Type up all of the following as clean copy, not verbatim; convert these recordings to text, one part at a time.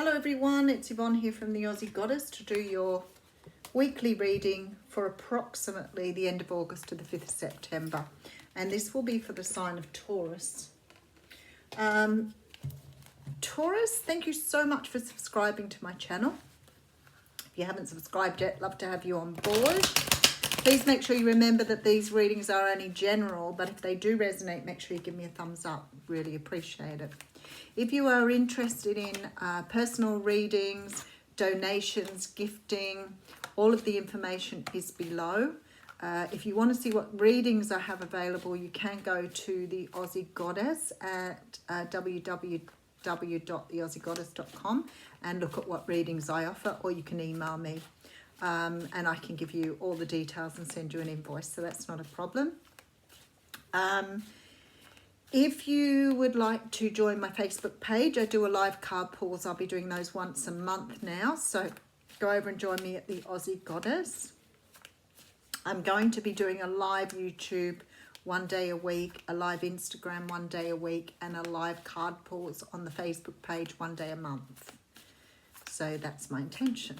Hello everyone, it's Yvonne here from the Aussie Goddess to do your weekly reading for approximately the end of August to the 5th of September. And this will be for the sign of Taurus. Taurus, thank you so much for subscribing to my channel. If you haven't subscribed yet, love to have you on board. Please make sure you remember that these readings are only general, but if they do resonate, make sure you give me a thumbs up. Really appreciate it. If you are interested in personal readings, donations, gifting, all of the information is below. If you want to see what readings I have available, you can go to the Aussie Goddess at www.theaussiegoddess.com and look at what readings I offer, or you can email me and I can give you all the details and send you an invoice, so that's not a problem. If you would like to join my Facebook page, I do a live card pulls. I'll be doing those once a month now. So go over and join me at the Aussie Goddess. I'm going to be doing a live YouTube one day a week, a live Instagram one day a week, and a live card pulls on the Facebook page one day a month. So that's my intention.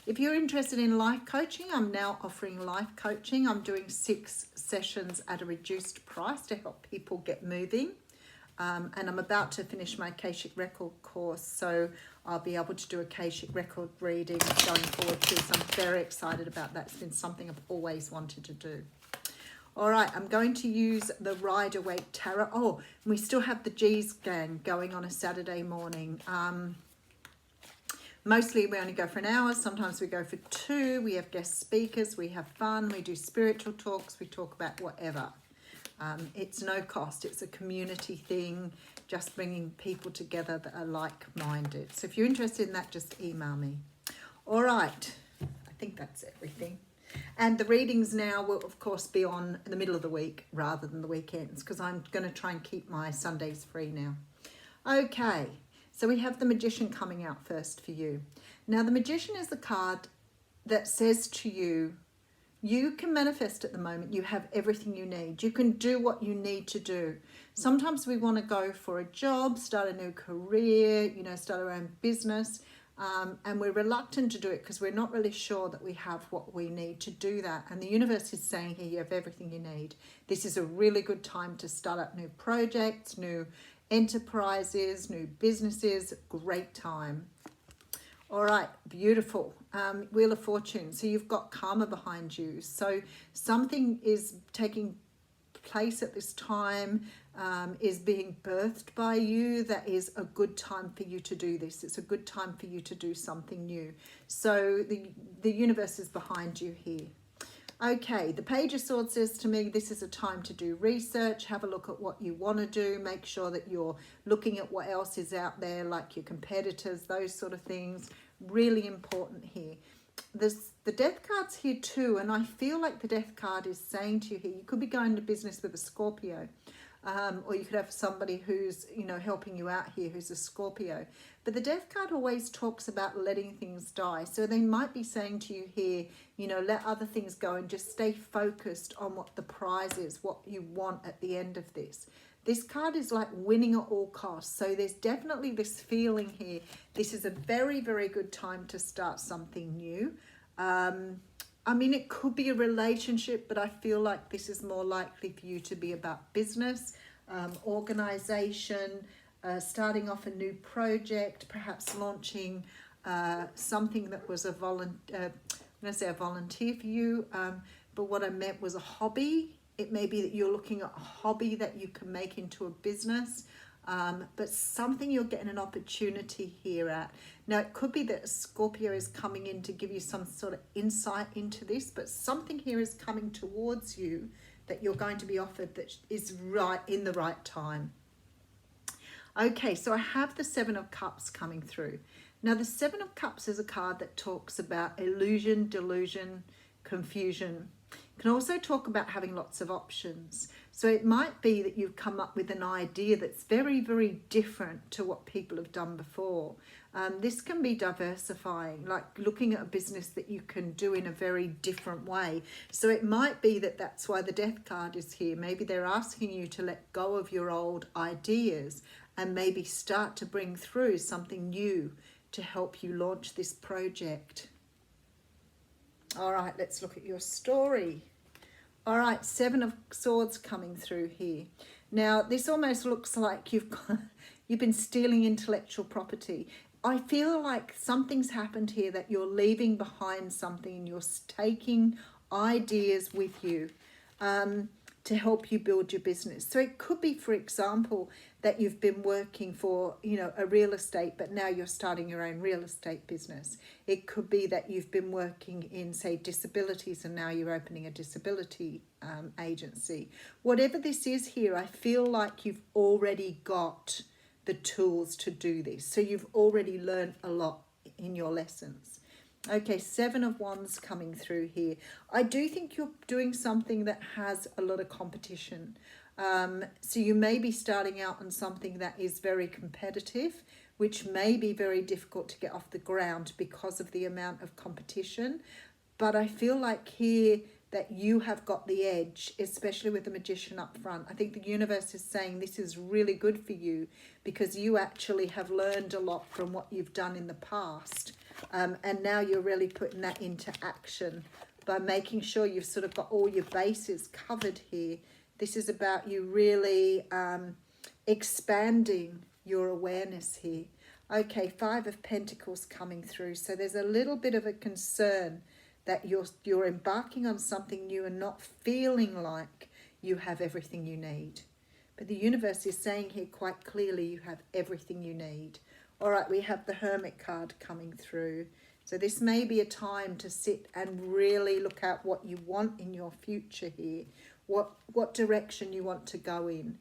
If you're interested in life coaching, I'm now offering life coaching. I'm doing 6 sessions at a reduced price to help people get moving. And I'm about to finish my Akashic Record course, so I'll be able to do Akashic Record reading going forward too. So I'm very excited about that. It's been something I've always wanted to do. All right, I'm going to use the Rider-Waite Tarot. Oh, we still have the G's Gang going on a Saturday morning. Mostly we only go for an hour, sometimes we go for 2, we have guest speakers, we have fun, we do spiritual talks, we talk about whatever. It's no cost, it's a community thing, just bringing people together that are like-minded. So if you're interested in that, just email me. All right, I think that's everything. And the readings now will, of course, be on in the middle of the week rather than the weekends, because I'm going to try and keep my Sundays free now. Okay. So we have the Magician coming out first for you. Now the Magician is the card that says to you, you can manifest at the moment. You have everything you need. You can do what you need to do. Sometimes we want to go for a job, start a new career, start our own business. And we're reluctant to do it because we're not really sure that we have what we need to do that. And the universe is saying here, you have everything you need. This is a really good time to start up new projects, new enterprises, new businesses. Great time. All right, beautiful. Wheel of Fortune. So you've got karma behind you. So something is taking place at this time, is being birthed by you. That is a good time for you to do this. It's a good time for you to do something new. So the universe is behind you here. Okay, the Page of Swords says to me, this is a time to do research, have a look at what you want to do, make sure that you're looking at what else is out there, like your competitors, those sort of things. Really important here. There's the Death card's here too, and I feel like the Death card is saying to you here, you could be going to business with a Scorpio. Or you could have somebody who's, helping you out here who's a Scorpio. But the Death card always talks about letting things die. So they might be saying to you here, let other things go and just stay focused on what the prize is, what you want at the end of this. This card is like winning at all costs. So there's definitely this feeling here. This is a very, very good time to start something new. It could be a relationship, but I feel like this is more likely for you to be about business, organization, starting off a new project, perhaps launching something that was a volunteer for you, but what I meant was a hobby. It may be that you're looking at a hobby that you can make into a business, but something you're getting an opportunity here at. Now, it could be that a Scorpio is coming in to give you some sort of insight into this, but something here is coming towards you that you're going to be offered that is right in the right time. Okay, so I have the 7 of Cups coming through. Now, the 7 of Cups is a card that talks about illusion, delusion, confusion. It can also talk about having lots of options. So it might be that you've come up with an idea that's very, very different to what people have done before. This can be diversifying, like looking at a business that you can do in a very different way. So it might be that that's why the Death card is here. Maybe they're asking you to let go of your old ideas and maybe start to bring through something new to help you launch this project. All right, let's look at your story. All right, 7 of Swords coming through here. Now, this almost looks like you've been stealing intellectual property. I feel like something's happened here, that you're leaving behind something and you're taking ideas with you to help you build your business. So it could be, for example, that you've been working for, a real estate, but now you're starting your own real estate business. It could be that you've been working in, say, disabilities, and now you're opening a disability agency. Whatever this is here, I feel like you've already got the tools to do this. So you've already learned a lot in your lessons. Okay, 7 of Wands coming through here. I do think you're doing something that has a lot of competition. So you may be starting out on something that is very competitive, which may be very difficult to get off the ground because of the amount of competition. But I feel like here that you have got the edge, especially with the Magician up front. I think the universe is saying this is really good for you because you actually have learned a lot from what you've done in the past. And now you're really putting that into action by making sure you've sort of got all your bases covered here. This is about you really expanding your awareness here. Okay, 5 of Pentacles coming through. So there's a little bit of a concern that you're embarking on something new and not feeling like you have everything you need. But the universe is saying here quite clearly you have everything you need. All right, we have the Hermit card coming through. So this may be a time to sit and really look at what you want in your future here, what direction you want to go in.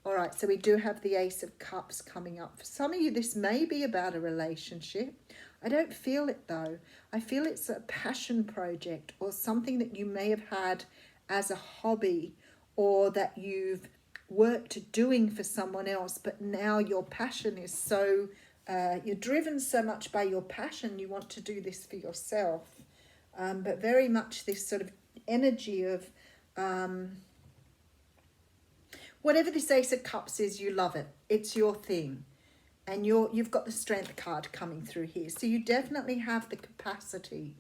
All right, so we do have the Ace of Cups coming up. For some of you, this may be about a relationship. I don't feel it though. I feel it's a passion project or something that you may have had as a hobby or that you've worked doing for someone else, but now your passion is so... you're driven so much by your passion, you want to do this for yourself. But very much this sort of energy of whatever this Ace of Cups is, you love it. It's your thing. And you've got the Strength card coming through here. So you definitely have the capacity,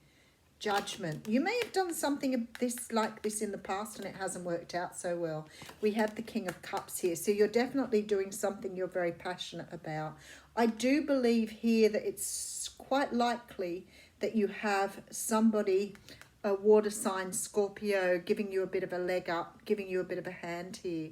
judgment. You may have done something like this in the past and it hasn't worked out so well. We have the King of Cups here. So you're definitely doing something you're very passionate about. I do believe here that it's quite likely that you have somebody, a water sign, Scorpio, giving you a bit of a leg up, giving you a bit of a hand here.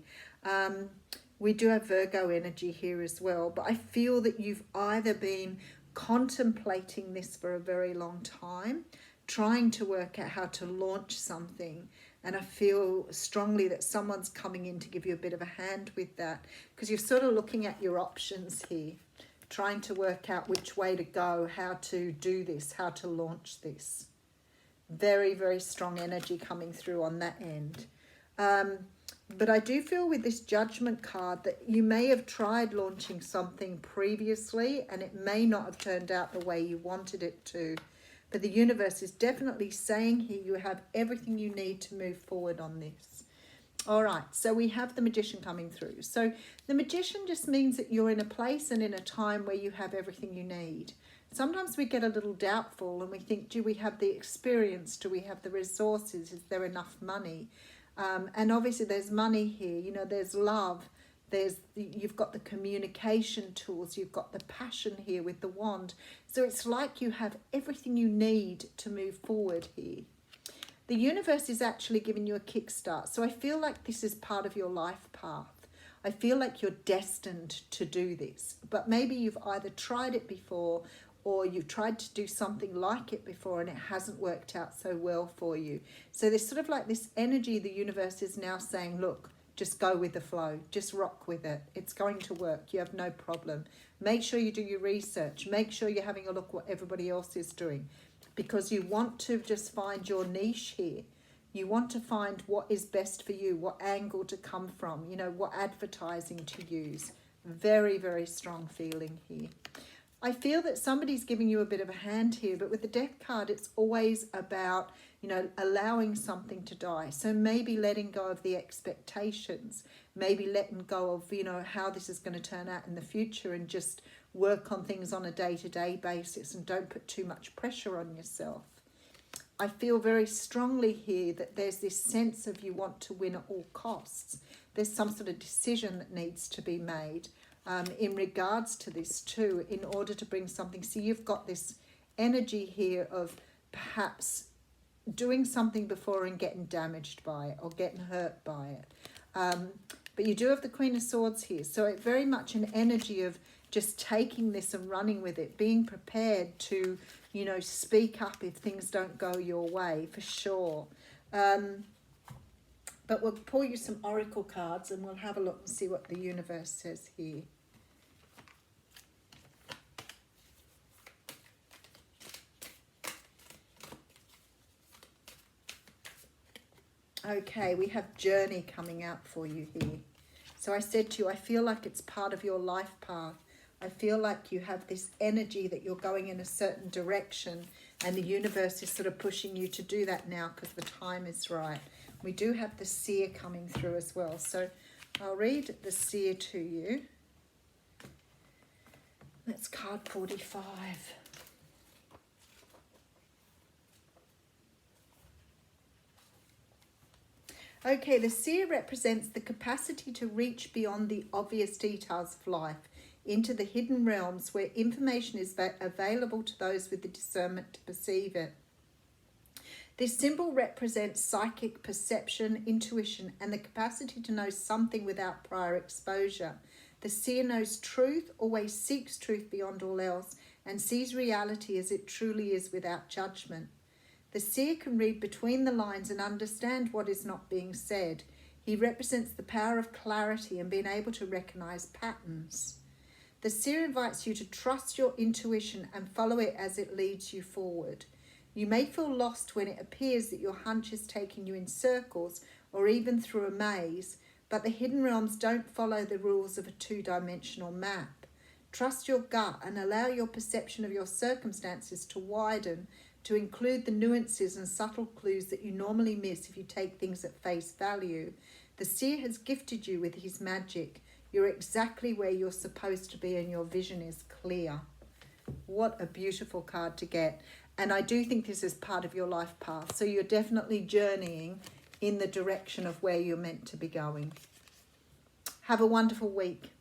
We do have Virgo energy here as well, but I feel that you've either been contemplating this for a very long time, trying to work out how to launch something, and I feel strongly that someone's coming in to give you a bit of a hand with that, because you're sort of looking at your options here, trying to work out which way to go, how to do this, how to launch this. Very, very strong energy coming through on that end. But I do feel with this Judgment card that you may have tried launching something previously and it may not have turned out the way you wanted it to. But the universe is definitely saying here you have everything you need to move forward on this. All right, so we have the Magician coming through. So the Magician just means that you're in a place and in a time where you have everything you need. Sometimes we get a little doubtful and we think, do we have the experience? Do we have the resources? Is there enough money? And obviously there's money here, there's love, you've got the communication tools, you've got the passion here with the wand. So it's like you have everything you need to move forward here. The universe is actually giving you a kickstart. So I feel like this is part of your life path. I feel like you're destined to do this, but maybe you've either tried it before or you've tried to do something like it before and it hasn't worked out so well for you. So there's sort of like this energy the universe is now saying, look, just go with the flow, just rock with it. It's going to work. You have no problem. Make sure you do your research. Make sure you're having a look what everybody else is doing, because you want to just find your niche here. You want to find what is best for you, what angle to come from, what advertising to use. Very, very strong feeling here. I feel that somebody's giving you a bit of a hand here, but with the Death card, it's always about, you know, allowing something to die. So maybe letting go of the expectations, maybe letting go of, you know, how this is going to turn out in the future, and just work on things on a day-to-day basis and don't put too much pressure on yourself. I feel very strongly here that there's this sense of you want to win at all costs. There's some sort of decision that needs to be made in regards to this too, in order to bring something. So you've got this energy here of perhaps doing something before and getting damaged by it or getting hurt by it. But you do have the Queen of Swords here. So it's very much an energy of just taking this and running with it, being prepared to, you know, speak up if things don't go your way, for sure. But we'll pull you some oracle cards and we'll have a look and see what the universe says here. Okay, we have journey coming out for you here. So I said to you, I feel like it's part of your life path. I feel like you have this energy that you're going in a certain direction, and the universe is sort of pushing you to do that now because the time is right. We do have the seer coming through as well. So I'll read the seer to you. That's card 45. Okay, the seer represents the capacity to reach beyond the obvious details of life into the hidden realms where information is available to those with the discernment to perceive it. This symbol represents psychic perception, intuition, and the capacity to know something without prior exposure. The seer knows truth, always seeks truth beyond all else, and sees reality as it truly is without judgment. The seer can read between the lines and understand what is not being said. He represents the power of clarity and being able to recognize patterns. The seer invites you to trust your intuition and follow it as it leads you forward. You may feel lost when it appears that your hunch is taking you in circles or even through a maze, but the hidden realms don't follow the rules of a two-dimensional map. Trust your gut and allow your perception of your circumstances to widen, to include the nuances and subtle clues that you normally miss if you take things at face value. The seer has gifted you with his magic. You're exactly where you're supposed to be and your vision is clear. What a beautiful card to get. And I do think this is part of your life path. So you're definitely journeying in the direction of where you're meant to be going. Have a wonderful week.